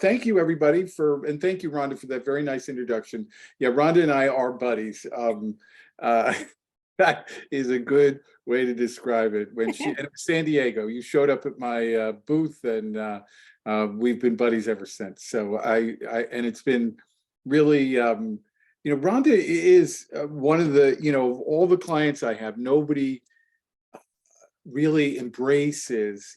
Thank you, everybody, and thank you, Rhonda, for that very nice introduction. Yeah, Rhonda and I are buddies. Uh, that is a good way to describe it. When she in San Diego, you showed up at my booth, and we've been buddies ever since. So and it's been really, Rhonda is one of the, of all the clients I have, nobody really embraces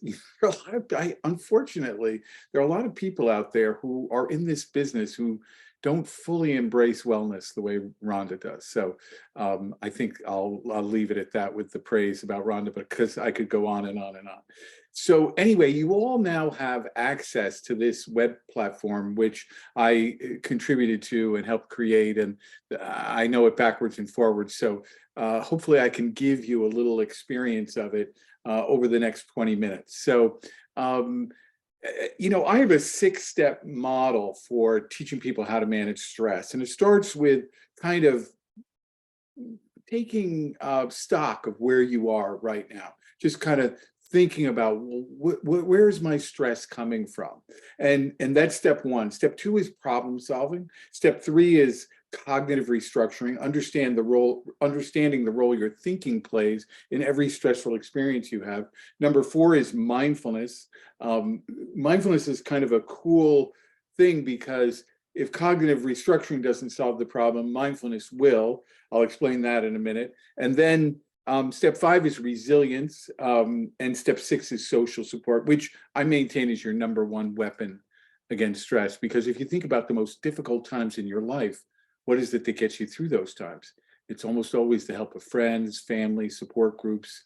unfortunately there are a lot of people out there who are in this business who don't fully embrace wellness the way Rhonda does. So I think I'll leave it at that with the praise about Rhonda, because I could go on and on and on. So anyway, you all now have access to this web platform, which I contributed to and helped create, and I know it backwards and forwards. So hopefully I can give you a little experience of it over the next 20 minutes. So, I have a 6-step model for teaching people how to manage stress. And it starts with kind of taking stock of where you are right now, just kind of thinking about, well, where is my stress coming from? And that's step 1. Step 2 is problem solving. Step 3 is cognitive restructuring, understanding the role your thinking plays in every stressful experience you have. Number 4 is mindfulness. Mindfulness is kind of a cool thing, because if cognitive restructuring doesn't solve the problem, mindfulness will. I'll explain that in a minute. And then step 5 is resilience, and step 6 is social support, which I maintain is your number 1 weapon against stress. Because if you think about the most difficult times in your life, what is it that gets you through those times? It's almost always the help of friends, family, support groups,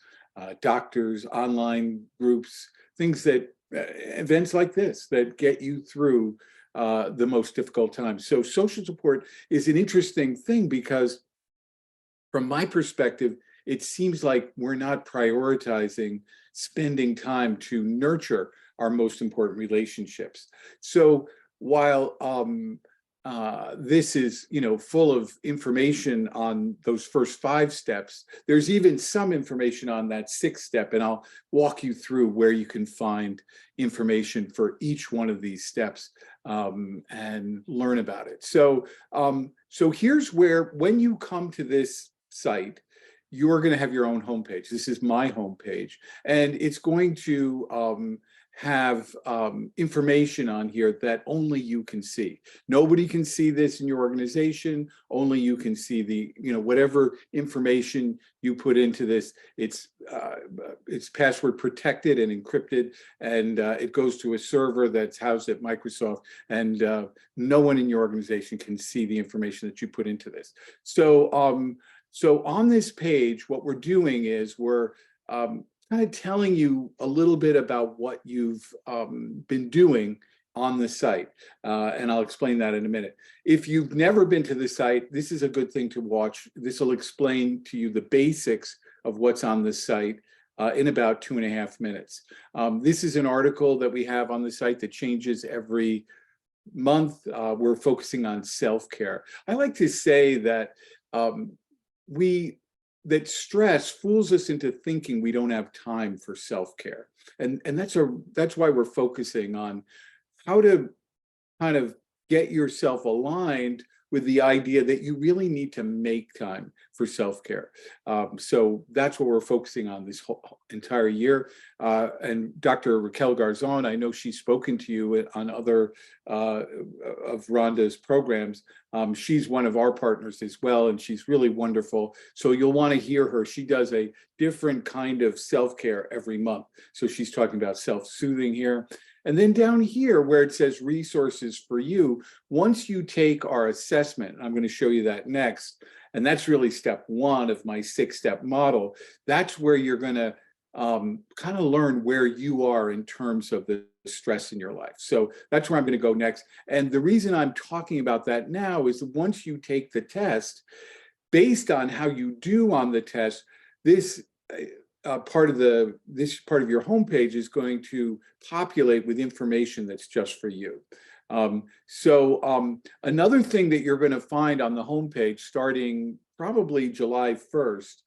doctors, online groups, things that, events like this that get you through the most difficult times. So social support is an interesting thing, because from my perspective, it seems like we're not prioritizing spending time to nurture our most important relationships. So while this is, full of information on those first 5 steps, there's even some information on that 6th step, and I'll walk you through where you can find information for each one of these steps and learn about it. So, so here's where, when you come to this site, you're going to have your own homepage. This is my homepage, and it's going to have information on here that only you can see. Nobody can see this in your organization. Only you can see the, whatever information you put into this. It's password protected and encrypted, and it goes to a server that's housed at Microsoft, and no one in your organization can see the information that you put into this. So, so on this page, what we're doing is we're kind of telling you a little bit about what you've been doing on the site. And I'll explain that in a minute. If you've never been to the site, this is a good thing to watch. This will explain to you the basics of what's on the site in about 2.5 minutes. This is an article that we have on the site that changes every month. We're focusing on self-care. I like to say that that stress fools us into thinking we don't have time for self-care. And that's why we're focusing on how to kind of get yourself aligned with the idea that you really need to make time for self-care. So that's what we're focusing on this whole entire year. And Dr. Raquel Garzon, I know she's spoken to you on other of Rhonda's programs. She's one of our partners as well, and she's really wonderful. So you'll want to hear her. She does a different kind of self-care every month. So she's talking about self-soothing here. And then down here where it says resources for you, once you take our assessment, I'm going to show you that next, and that's really step 1 of my 6-step model, that's where you're going to kind of learn where you are in terms of the stress in your life. So that's where I'm going to go next. And the reason I'm talking about that now is that once you take the test, based on how you do on the test, this part of your homepage is going to populate with information that's just for you. Another thing that you're going to find on the homepage starting probably July 1st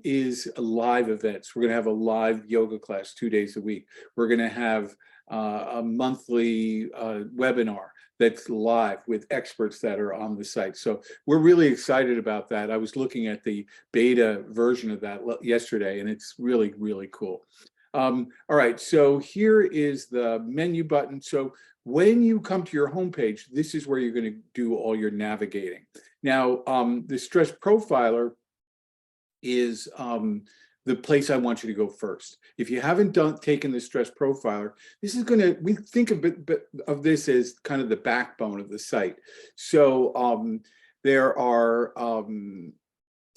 is live events. We're going to have a live yoga class 2 days a week. We're going to have a monthly webinar that's live with experts that are on the site. So we're really excited about that. I was looking at the beta version of that yesterday, and it's really, really cool. All right, so here is the menu button. So when you come to your homepage, this is where you're going to do all your navigating. Now, the Stress Profiler is the place I want you to go first. If you haven't taken the Stress Profiler, this is going to, we think of this as kind of the backbone of the site. So there are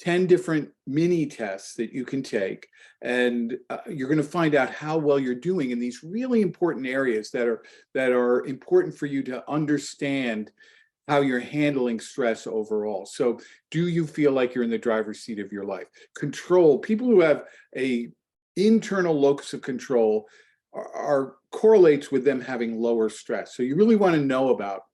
10 different mini tests that you can take, and you're going to find out how well you're doing in these really important areas that are important for you to understand how you're handling stress overall. So do you feel like you're in the driver's seat of your life? Control, people who have a internal locus of control correlates with them having lower stress. So you really want to know about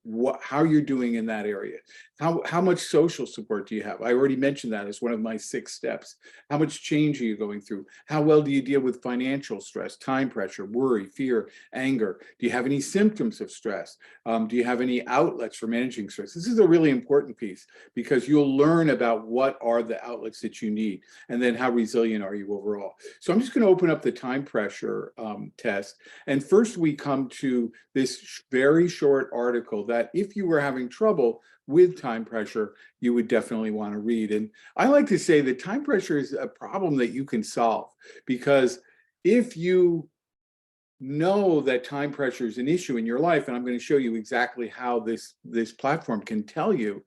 how you're doing in that area. How much social support do you have? I already mentioned that as one of my 6 steps. How much change are you going through? How well do you deal with financial stress, time pressure, worry, fear, anger? Do you have any symptoms of stress? Do you have any outlets for managing stress? This is a really important piece because you'll learn about what are the outlets that you need, and then how resilient are you overall. So I'm just going to open up the time pressure test. And first we come to this very short article that if you were having trouble with time pressure, you would definitely want to read. And I like to say that time pressure is a problem that you can solve, because if you know that time pressure is an issue in your life, and I'm going to show you exactly how this platform can tell you,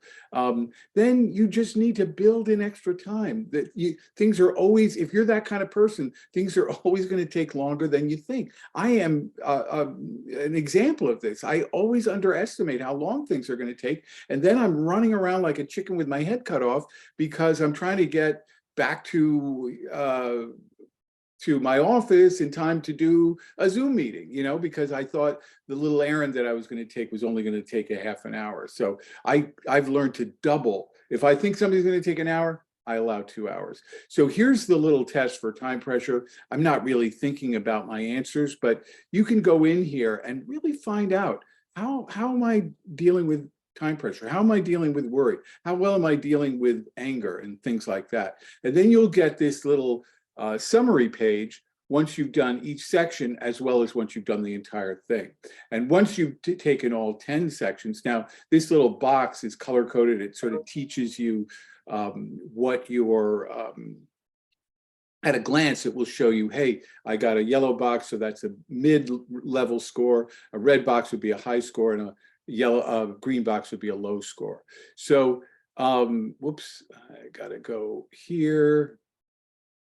then you just need to build in extra time. That things are always, if you're that kind of person, things are always going to take longer than you think. I am an example of this. I always underestimate how long things are going to take, and then I'm running around like a chicken with my head cut off because I'm trying to get back to my office in time to do a Zoom meeting, because I thought the little errand that I was going to take was only going to take a half an hour. So I've learned to double. If I think something's going to take an hour, I allow 2 hours. So here's the little test for time pressure. I'm not really thinking about my answers, but you can go in here and really find out how am I dealing with time pressure? How am I dealing with worry? How well am I dealing with anger and things like that? And then you'll get this little summary page once you've done each section, as well as once you've done the entire thing. And once you've taken all 10 sections, now this little box is color coded. It sort of teaches you what your at a glance, it will show you, hey, I got a yellow box, so that's a mid-level score. A red box would be a high score, and a green box would be a low score. So, whoops, I gotta go here.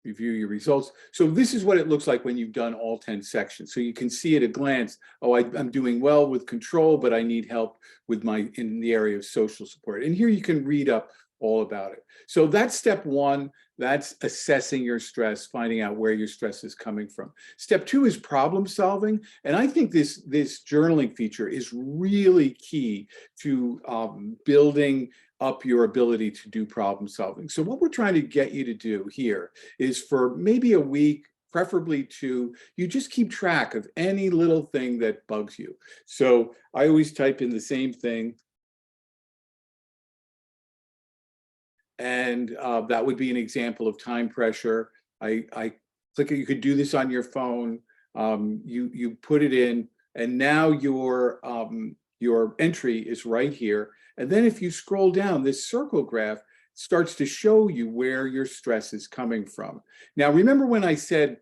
Review your results. So this is what it looks like when you've done all 10 sections. So you can see at a glance, oh, I'm doing well with control, but I need help with in the area of social support. And here you can read up all about it. So that's step 1. That's assessing your stress, finding out where your stress is coming from. Step 2 is problem solving. And I think this journaling feature is really key to building up your ability to do problem solving. So what we're trying to get you to do here is, for maybe a week, preferably 2, you just keep track of any little thing that bugs you. So I always type in the same thing, and that would be an example of time pressure. I click it. You could do this on your phone. You put it in, and now your entry is right here. And then if you scroll down, this circle graph starts to show you where your stress is coming from. Now, remember when I said,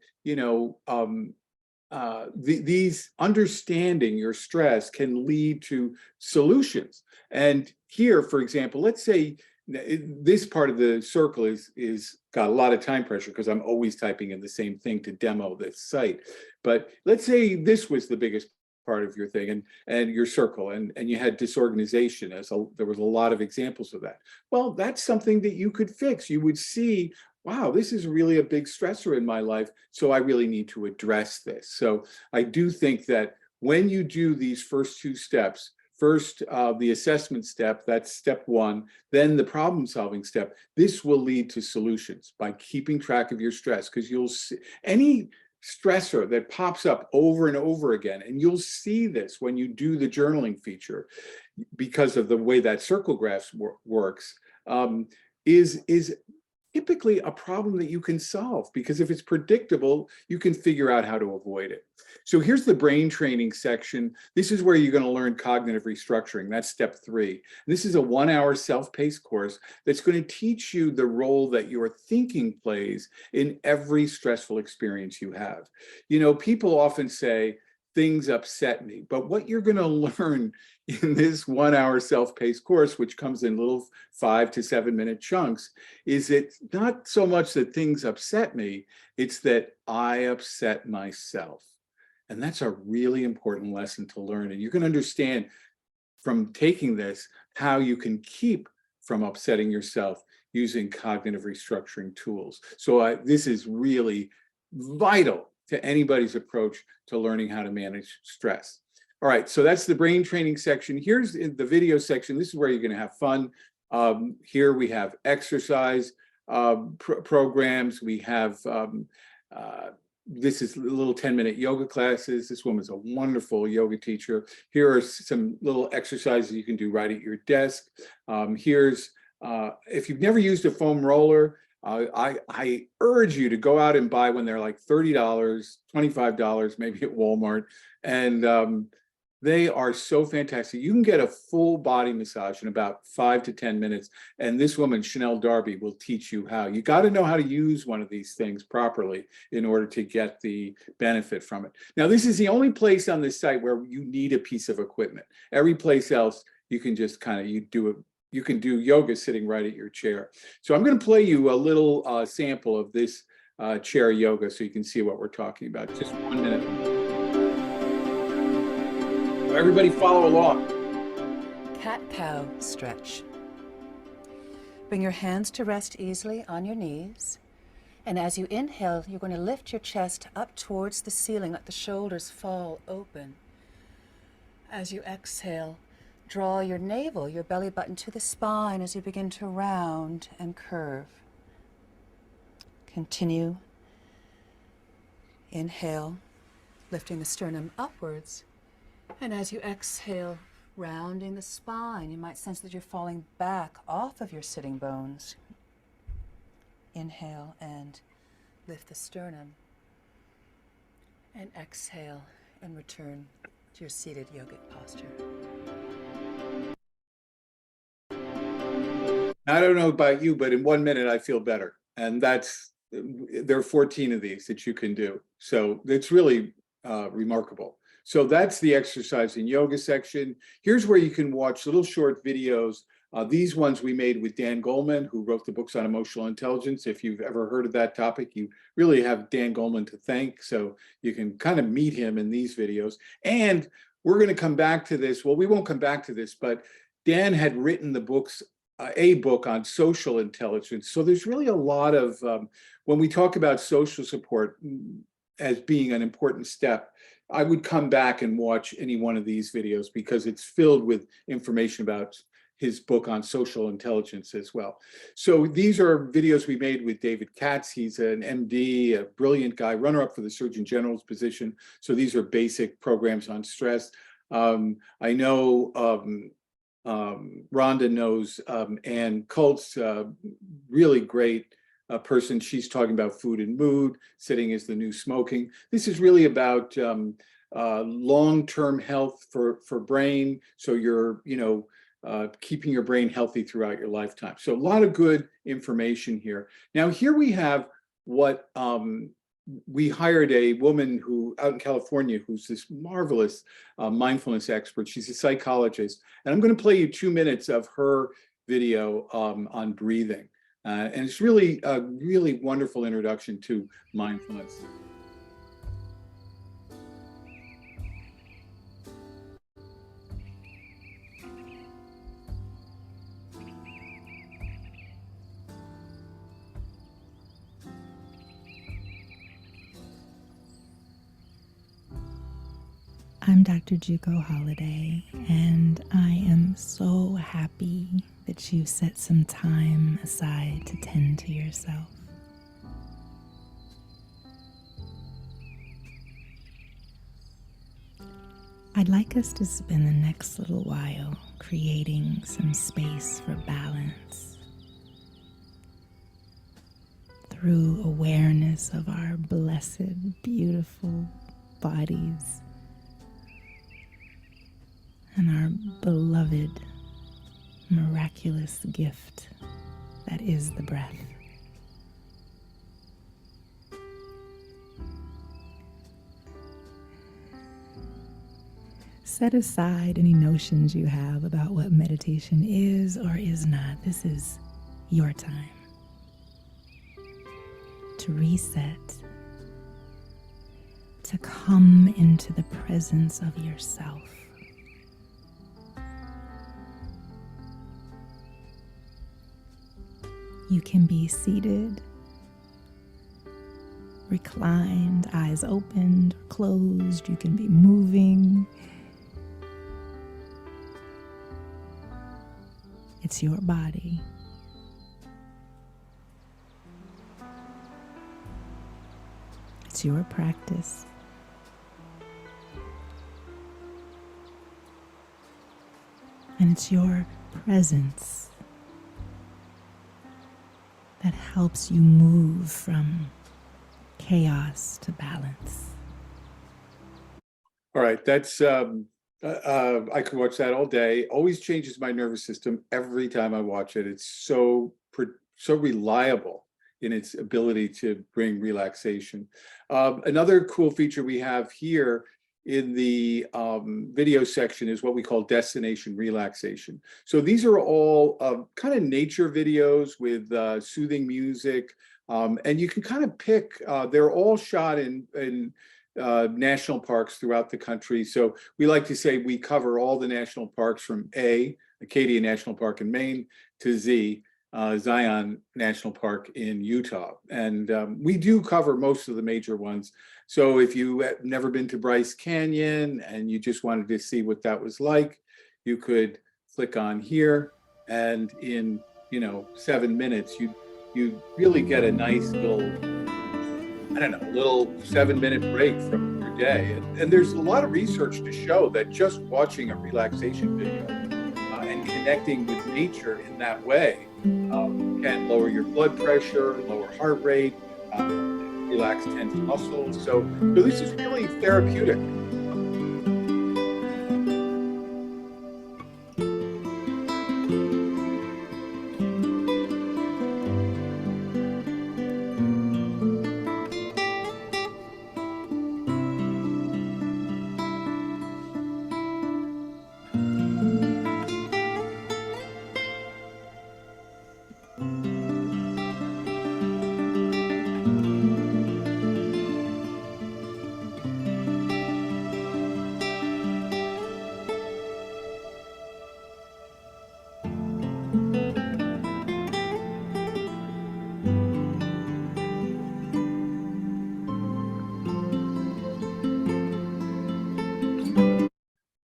these understanding your stress can lead to solutions. And here, for example, let's say this part of the circle is got a lot of time pressure because I'm always typing in the same thing to demo this site. But let's say this was the biggest part of your thing and your circle, and you had disorganization. There was a lot of examples of that. Well, that's something that you could fix. You would see, wow, this is really a big stressor in my life, so I really need to address this. So I do think that when you do these first 2 steps, first, the assessment step, that's step 1, then the problem solving step, this will lead to solutions by keeping track of your stress, because you'll see any stressor that pops up over and over again, and you'll see this when you do the journaling feature because of the way that circle graphs works, is typically a problem that you can solve, because if it's predictable, you can figure out how to avoid it. So here's the brain training section. This is where you're going to learn cognitive restructuring. That's step 3. This is a 1-hour self-paced course that's going to teach you the role that your thinking plays in every stressful experience you have. You know, people often say, things upset me, but what you're going to learn in this 1-hour self-paced course, which comes in little 5 to 7 minute chunks, is it's not so much that things upset me, it's that I upset myself. And that's a really important lesson to learn. And you're going to understand from taking this how you can keep from upsetting yourself using cognitive restructuring tools. So this is really vital to anybody's approach to learning how to manage stress. All right, so that's the brain training section. Here's the video section. This is where you're going to have fun. Here we have exercise programs. We have, this is little 10-minute yoga classes. This woman's a wonderful yoga teacher. Here are some little exercises you can do right at your desk. Here's, if you've never used a foam roller, I urge you to go out and buy when they're like $30, $25, maybe at Walmart. And they are so fantastic. You can get a full body massage in about 5 to 10 minutes. And this woman, Chanel Darby, will teach you how. You got to know how to use one of these things properly in order to get the benefit from it. Now, this is the only place on this site where you need a piece of equipment. Every place else, you can just kind of, you can do yoga sitting right at your chair. So I'm going to play you a little sample of this chair yoga so you can see what we're talking about. Just 1 minute. Everybody follow along. Cat-cow stretch. Bring your hands to rest easily on your knees. And as you inhale, you're going to lift your chest up towards the ceiling, let the shoulders fall open. As you exhale, draw your navel, your belly button to the spine as you begin to round and curve. Continue. Inhale, lifting the sternum upwards. And as you exhale, rounding the spine, you might sense that you're falling back off of your sitting bones. Inhale and lift the sternum. And exhale and return to your seated yogic posture. I don't know about you, but in 1 minute, I feel better. And there are 14 of these that you can do. So it's really remarkable. So that's the exercise and yoga section. Here's where you can watch little short videos. These ones we made with Dan Goleman, who wrote the books on emotional intelligence. If you've ever heard of that topic, you really have Dan Goleman to thank. So you can kind of meet him in these videos. And we're going to come back to this. Well, we won't come back to this, but Dan had written the books, a book on social intelligence. So there's really a lot of, when we talk about social support as being an important step, I would come back and watch any one of these videos because it's filled with information about his book on social intelligence as well. So these are videos we made with David Katz. He's an MD, a brilliant guy, runner-up for the Surgeon General's position. So these are basic programs on stress. I know Rhonda knows Ann Kultz, really great person. She's talking about food and mood, sitting is the new smoking. This is really about long-term health for brain. So you're, keeping your brain healthy throughout your lifetime. So a lot of good information here. Now here we have what we hired a woman who out in California who's this marvelous mindfulness expert. She's a psychologist, and I'm going to play you 2 minutes of her video on breathing. And it's really a really wonderful introduction to mindfulness. I'm Dr. Juko Holiday, and I am so happy that you set some time aside to tend to yourself. I'd like us to spend the next little while creating some space for balance through awareness of our blessed, beautiful bodies and our beloved, miraculous gift that is the breath. Set aside any notions you have about what meditation is or is not. This is your time to reset, to come into the presence of yourself. You can be seated, reclined, eyes opened or closed. You can be moving. It's your body. It's your practice. And it's your presence that helps you move from chaos to balance. All right, that's I could watch that all day. Always changes my nervous system every time I watch it. It's so reliable in its ability to bring relaxation. Another cool feature we have here in the video section is what we call destination relaxation. So these are all kind of nature videos with soothing music, and you can kind of pick, they're all shot in national parks throughout the country. So we like to say we cover all the national parks from A, Acadia National Park in Maine, to Z, Zion National Park in Utah. And we do cover most of the major ones. So if you have never been to Bryce Canyon and you just wanted to see what that was like, you could click on here, and in 7 minutes, you really get a nice little, I don't know, little 7-minute break from your day. And there's a lot of research to show that just watching a relaxation video and connecting with nature in that way can lower your blood pressure, lower heart rate, relax tense muscles. So this is really therapeutic.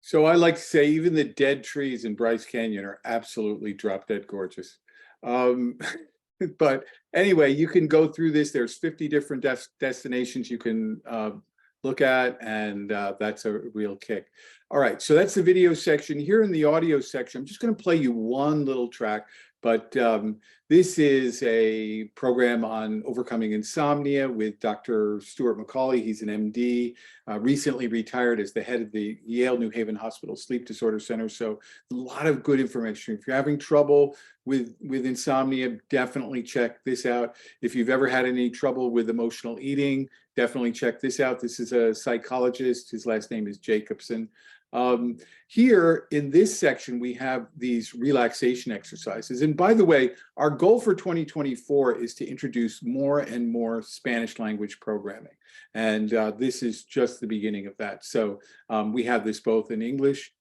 So I like to say even the dead trees in Bryce Canyon are absolutely drop dead gorgeous. But anyway, you can go through this. There's 50 different destinations you can look at, and that's a real kick. All right, so that's the video section. Here in the audio section, I'm just going to play you one little track, but this is a program on overcoming insomnia with Dr. Stuart McCauley. He's an MD, recently retired as the head of the Yale New Haven Hospital Sleep Disorder Center. So a lot of good information. If you're having trouble with insomnia, definitely check this out. If you've ever had any trouble with emotional eating, definitely check this out. This is a psychologist. His last name is Jacobson. Here in this section, we have these relaxation exercises. And by the way, our goal for 2024 is to introduce more and more Spanish language programming. And this is just the beginning of that. So we have this both in English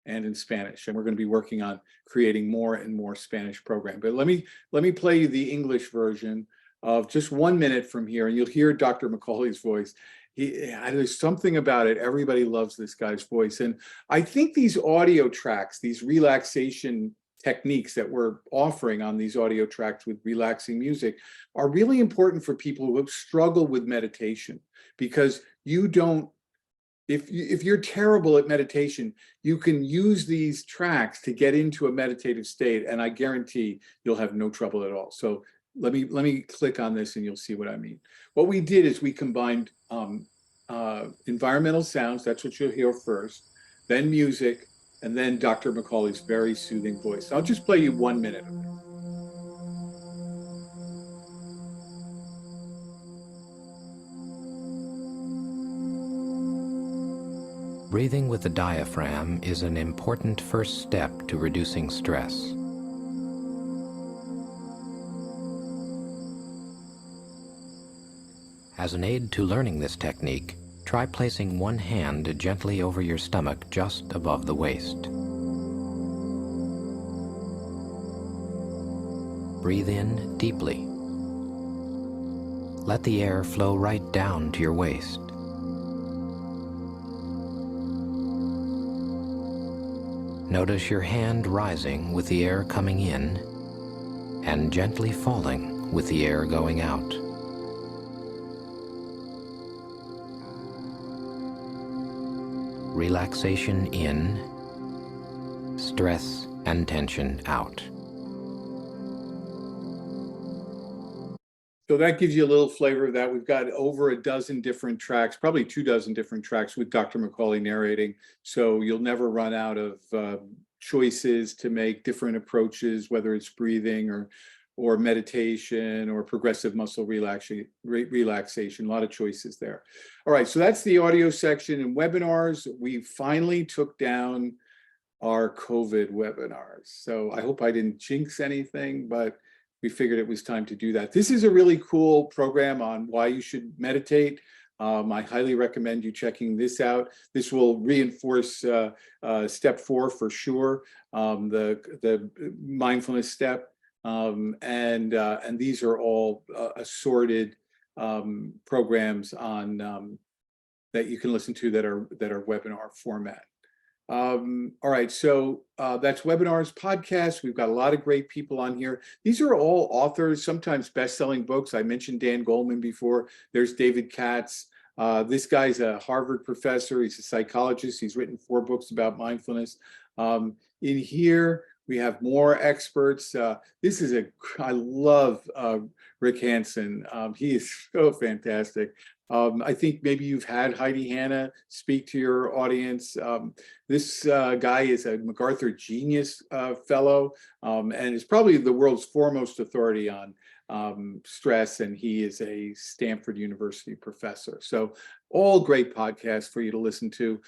and in Spanish, and we're going to be working on creating more and more Spanish program. But let me play you the English version of just 1 minute from here, and you'll hear Dr. McCauley's voice. There's something about it. Everybody loves this guy's voice. And I think these audio tracks, these relaxation techniques that we're offering on these audio tracks with relaxing music are really important for people who struggle with meditation, because you don't if you're terrible at meditation, you can use these tracks to get into a meditative state, and I guarantee you'll have no trouble at all. So let me click on this and you'll see what I mean. What we did is we combined environmental sounds, that's what you'll hear first, then music, and then Dr. Macaulay's very soothing voice. I'll just play you 1 minute of it. Breathing with the diaphragm is an important first step to reducing stress. As an aid to learning this technique, try placing one hand gently over your stomach just above the waist. Breathe in deeply. Let the air flow right down to your waist. Notice your hand rising with the air coming in and gently falling with the air going out. Relaxation in, stress and tension out. So that gives you a little flavor of that. We've got over a dozen different tracks, probably 24 different tracks with Dr. Macaulay narrating. So you'll never run out of choices to make different approaches, whether it's breathing or meditation or progressive muscle relaxation, a lot of choices there. All right, so that's the audio section. In webinars, we finally took down our COVID webinars. So I hope I didn't jinx anything, but we figured it was time to do that. This is a really cool program on why you should meditate. I highly recommend you checking this out. This will reinforce step 4 for sure, the mindfulness step. And these are all assorted programs on that you can listen to that are webinar format. All right, so that's webinars, podcasts. We've got a lot of great people on here. These are all authors, sometimes best-selling books. I mentioned Dan Goleman before. There's David Katz. This guy's a Harvard professor. He's a psychologist. He's written 4 books about mindfulness. In here, we have more experts. I love Rick Hansen. He is so fantastic. I think maybe you've had Heidi Hanna speak to your audience. This guy is a MacArthur Genius Fellow and is probably the world's foremost authority on stress, and he is a Stanford University professor. So all great podcasts for you to listen to.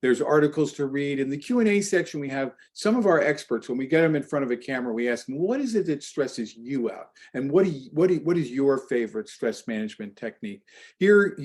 There's articles to read. In the Q&A section, we have some of our experts. When we get them in front of a camera, we ask them, what is it that stresses you out? And what is your favorite stress management technique? Here,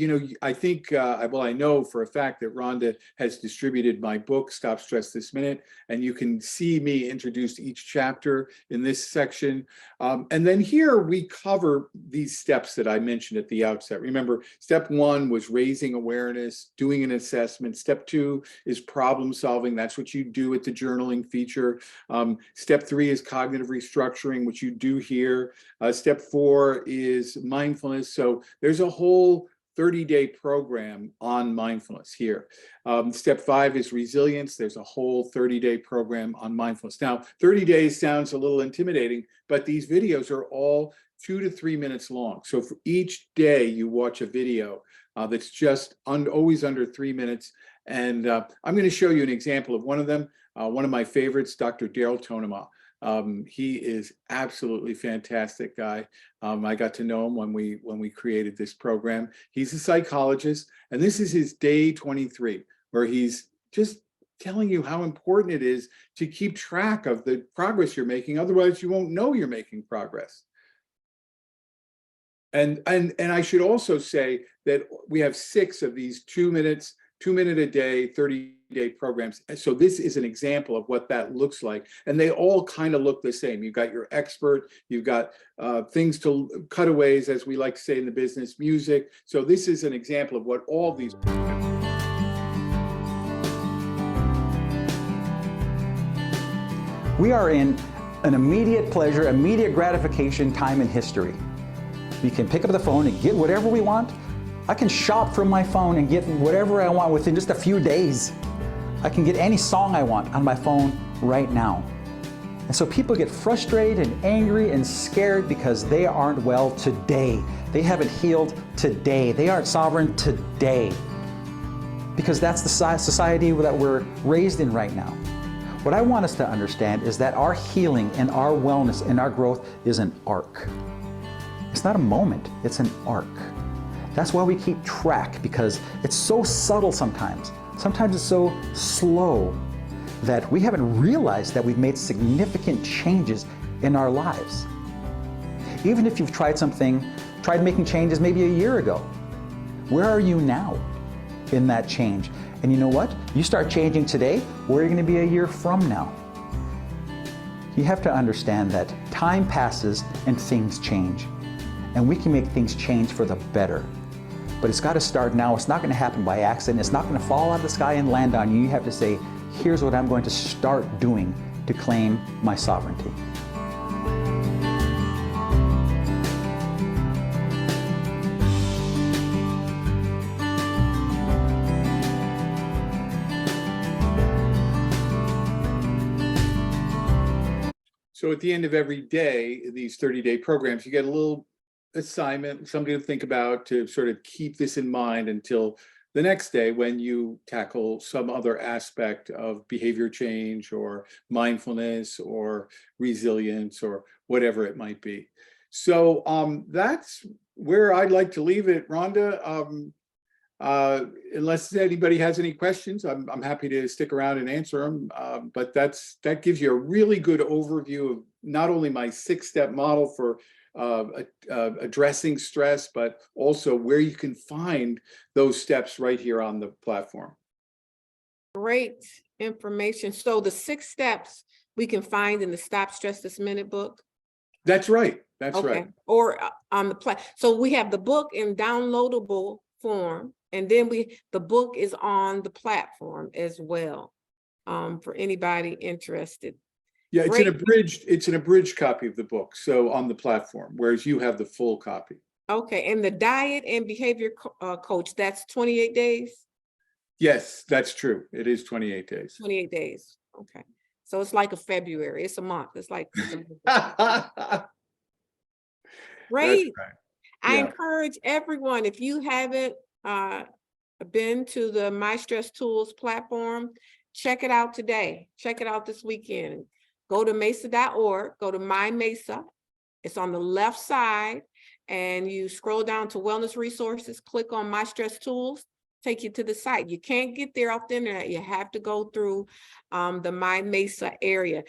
I think, I know for a fact that Rhonda has distributed my book, Stop Stress This Minute, and you can see me introduce each chapter in this section. And then here we cover these steps that I mentioned at the outset. Remember, step 1 was raising awareness, doing an assessment. Step 2 is problem solving. That's what you do at the journaling feature. Step 3 is cognitive restructuring, which you do here. Step 4 is mindfulness. So there's a whole 30-day program on mindfulness here. Step 5 is resilience. There's a whole 30-day program on mindfulness. Now, 30 days sounds a little intimidating, but these videos are all 2 to 3 minutes long. So for each day you watch a video that's just always under 3 minutes. And I'm going to show you an example of one of them. One of my favorites, Dr. Daryl Tonema. He is absolutely fantastic guy. I got to know him when we created this program. He's a psychologist, and this is his day 23, where he's just telling you how important it is to keep track of the progress you're making. Otherwise, you won't know you're making progress. And I should also say that we have 6 of these 2 minute a day, 30-day programs. So this is an example of what that looks like. And they all kind of look the same. You've got your expert, you've got things to cutaways, as we like to say in the business, music. So this is an example of what all these. We are in an immediate pleasure, immediate gratification time in history. We can pick up the phone and get whatever we want I can shop from my phone and get whatever I want within just a few days. I can get any song I want on my phone right now. And so people get frustrated and angry and scared because they aren't well today. They haven't healed today. They aren't sovereign today. Because that's the society that we're raised in right now. What I want us to understand is that our healing and our wellness and our growth is an arc. It's not a moment, it's an arc. That's why we keep track, because it's so subtle sometimes. Sometimes it's so slow that we haven't realized that we've made significant changes in our lives. Even if you've tried making changes maybe a year ago, where are you now in that change? And you know what? You start changing today, where are you going to be a year from now? You have to understand that time passes and things change. And we can make things change for the better. But it's got to start now. It's not going to happen by accident. It's not going to fall out of the sky and land on you. You have to say, here's what I'm going to start doing to claim my sovereignty. So at the end of every day, these 30-day programs, you get a little assignment, something to think about, to sort of keep this in mind until the next day when you tackle some other aspect of behavior change or mindfulness or resilience or whatever it might be. So that's where I'd like to leave it, Rhonda. Unless anybody has any questions, I'm happy to stick around and answer them. But that gives you a really good overview of not only my 6-step model for addressing stress, but also where you can find those steps right here on the platform. Great information. So the 6 steps we can find in the Stop Stress This Minute book? That's right. That's Okay. right. Or on the so we have the book in downloadable form, and then the book is on the platform as well, for anybody interested. Yeah, it's Great. an abridged copy of the book, so on the platform, whereas you have the full copy. Okay, and the diet and behavior coach, that's 28 days? Yes, that's true. It is 28 days. 28 days. Okay. So it's like a February. It's a month. It's like great. Right. I Yeah. encourage everyone, if you haven't been to the MyStressTools platform, check it out today. Check it out this weekend. Go to MESSA.org, go to My MESSA. It's on the left side, and you scroll down to Wellness Resources, click on MyStressTools, take you to the site. You can't get there off the internet. You have to go through the My MESSA area.